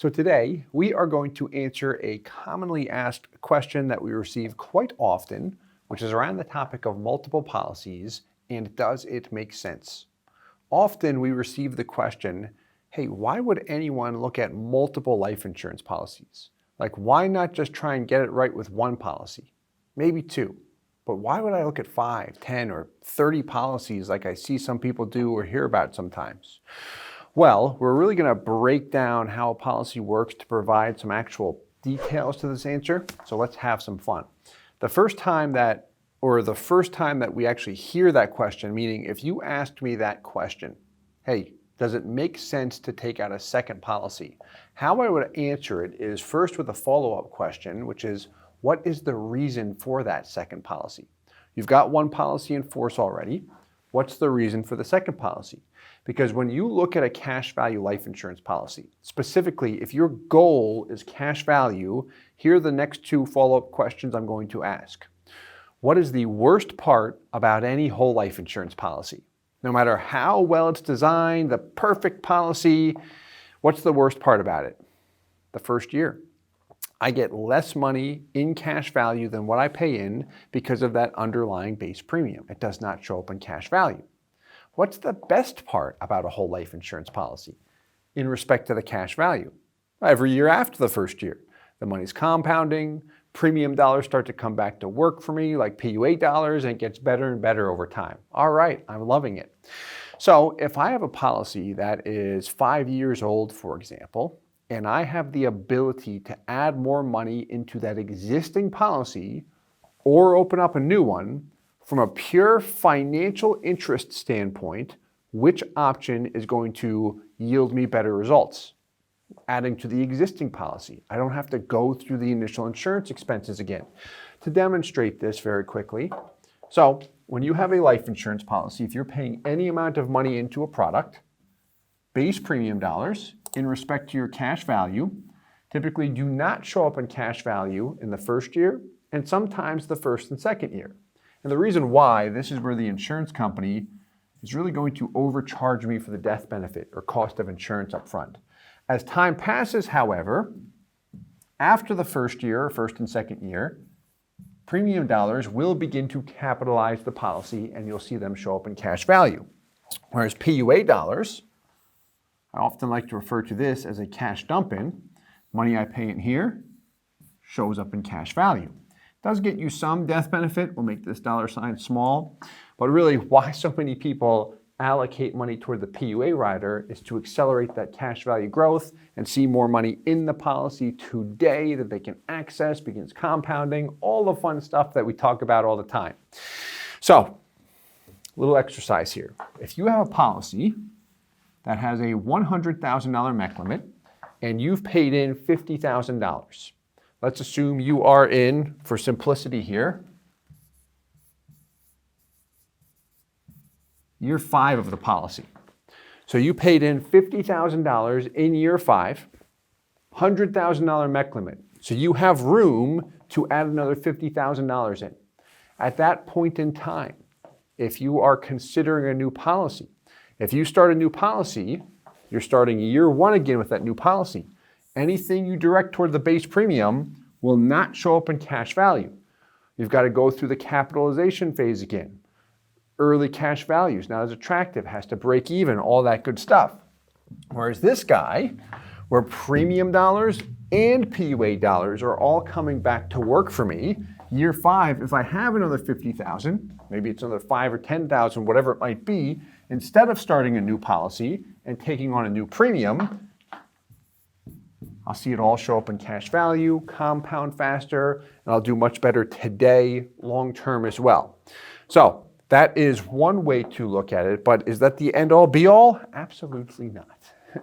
So today we are going to answer a commonly asked question that we receive quite often, which is around the topic of multiple policies and does it make sense? Often we receive the question, hey, why would anyone look at multiple life insurance policies? Like, why not just try and get it right with one policy? Maybe two. But why would I look at 5, 10, or 30 policies like I see some people do or hear about sometimes? Well, we're really going to break down how a policy works to provide some actual details to this answer. So let's have some fun. The first time that we actually hear that question, meaning if you asked me that question, hey, does it make sense to take out a second policy? How I would answer it is first with a follow-up question, which is, what is the reason for that second policy? You've got one policy in force already. What's the reason for the second policy? Because when you look at a cash value life insurance policy, specifically if your goal is cash value, here are the next two follow-up questions I'm going to ask. What is the worst part about any whole life insurance policy? No matter how well it's designed, the perfect policy, what's the worst part about it? The first year. I get less money in cash value than what I pay in because of that underlying base premium. It does not show up in cash value. What's the best part about a whole life insurance policy in respect to the cash value? Every year after the first year, the money's compounding, premium dollars start to come back to work for me like PUA dollars, and it gets better and better over time. All right, I'm loving it. So if I have a policy that is 5 years old, for example, and I have the ability to add more money into that existing policy or open up a new one, from a pure financial interest standpoint, which option is going to yield me better results? Adding to the existing policy. I don't have to go through the initial insurance expenses again. To demonstrate this very quickly, so when you have a life insurance policy, if you're paying any amount of money into a product, base premium dollars in respect to your cash value typically do not show up in cash value in the first year and sometimes the first and second year. And the reason why, this is where the insurance company is really going to overcharge me for the death benefit or cost of insurance up front. As time passes, however, after the first year, first and second year, premium dollars will begin to capitalize the policy and you'll see them show up in cash value. Whereas PUA dollars, I often like to refer to this as a cash dump-in. Money I pay in here shows up in cash value. Does get you some death benefit. We'll make this dollar sign small. But really, why so many people allocate money toward the PUA rider is to accelerate that cash value growth and see more money in the policy today that they can access, begins compounding, all the fun stuff that we talk about all the time. So, little exercise here. If you have a policy that has a $100,000 MEC limit and you've paid in $50,000, let's assume you are in, for simplicity here, year 5 of the policy. So you paid in $50,000 in year 5, $100,000 MEC limit. So you have room to add another $50,000 in. At that point in time, if you are considering a new policy, if you start a new policy, you're starting year 1 again with that new policy. Anything you direct toward the base premium will not show up in cash value. You've got to go through the capitalization phase again. Early cash values, not as attractive, has to break even, all that good stuff. Whereas this guy, where premium dollars and PUA dollars are all coming back to work for me, year 5, if I have another $50,000, maybe it's another $5,000 or $10,000, whatever it might be, instead of starting a new policy and taking on a new premium, I'll see it all show up in cash value, compound faster, and I'll do much better today, long term as well. So that is one way to look at it, but is that the end all be all? Absolutely not.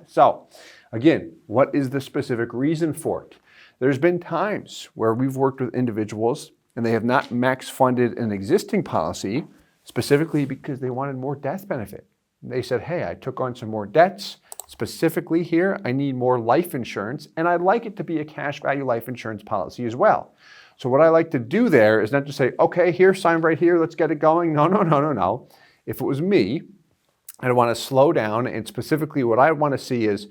So again, what is the specific reason for it? There's been times where we've worked with individuals and they have not max funded an existing policy specifically because they wanted more death benefit. They said, hey, I took on some more debts. Specifically here, I need more life insurance, and I'd like it to be a cash value life insurance policy as well. So what I like to do there is not just say, okay, here, sign right here, let's get it going. No. If it was me, I'd want to slow down, and specifically what I want to see is,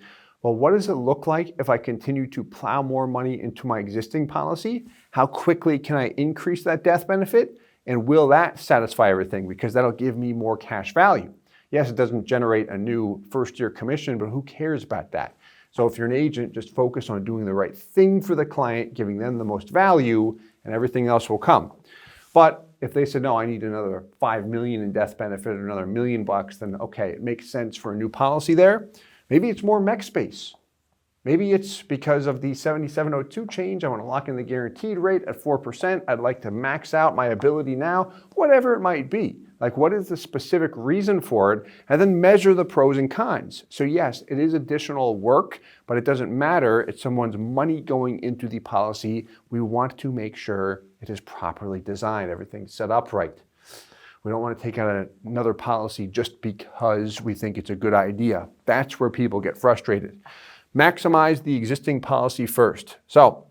Well, what does it look like if I continue to plow more money into my existing policy? How quickly can I increase that death benefit? And will that satisfy everything? Because that'll give me more cash value. Yes, it doesn't generate a new first-year commission, but who cares about that? So if you're an agent, just focus on doing the right thing for the client, giving them the most value, and everything else will come. But if they said, no, I need another $5 million in death benefit or another $1 million, then okay, it makes sense for a new policy there. Maybe it's more mech space. Maybe it's because of the 7702 change. I want to lock in the guaranteed rate at 4%. I'd like to max out my ability now, whatever it might be. Like, what is the specific reason for it? And then measure the pros and cons. So yes, it is additional work, but it doesn't matter. It's someone's money going into the policy. We want to make sure it is properly designed, everything's set up right. We don't want to take out another policy just because we think it's a good idea. That's where people get frustrated. Maximize the existing policy first. So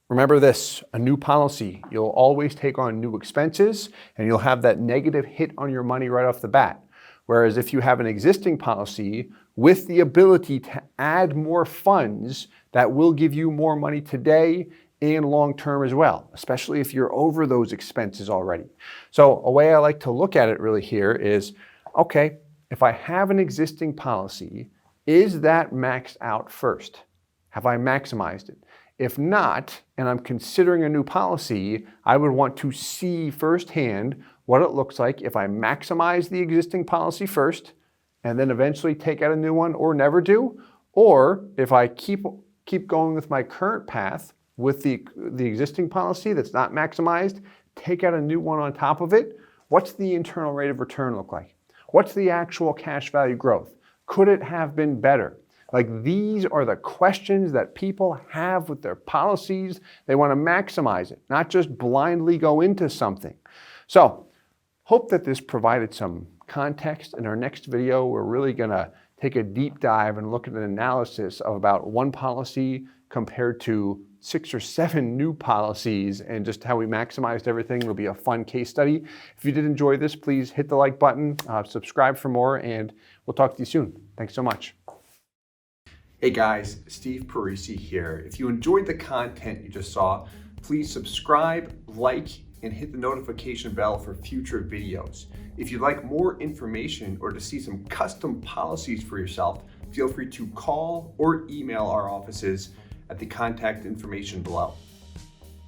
remember this, a new policy, you'll always take on new expenses and you'll have that negative hit on your money right off the bat. Whereas if you have an existing policy with the ability to add more funds, that will give you more money today and long-term as well, especially if you're over those expenses already. So a way I like to look at it really here is, okay, if I have an existing policy, is that maxed out first? Have I maximized it? If not, and I'm considering a new policy, I would want to see firsthand what it looks like if I maximize the existing policy first and then eventually take out a new one or never do, or if I keep going with my current path with the existing policy that's not maximized, take out a new one on top of it, what's the internal rate of return look like? What's the actual cash value growth? Could it have been better? Like, these are the questions that people have with their policies. They want to maximize it, not just blindly go into something. So, hope that this provided some context. In our next video, we're really going to take a deep dive and look at an analysis of about one policy compared to 6 or 7 new policies and just how we maximized everything. It'll be a fun case study. If you did enjoy this, please hit the like button, subscribe for more, and we'll talk to you soon. Thanks so much. Hey guys, Steve Parisi here. If you enjoyed the content you just saw, please subscribe, like, and hit the notification bell for future videos. If you'd like more information or to see some custom policies for yourself, feel free to call or email our offices at the contact information below.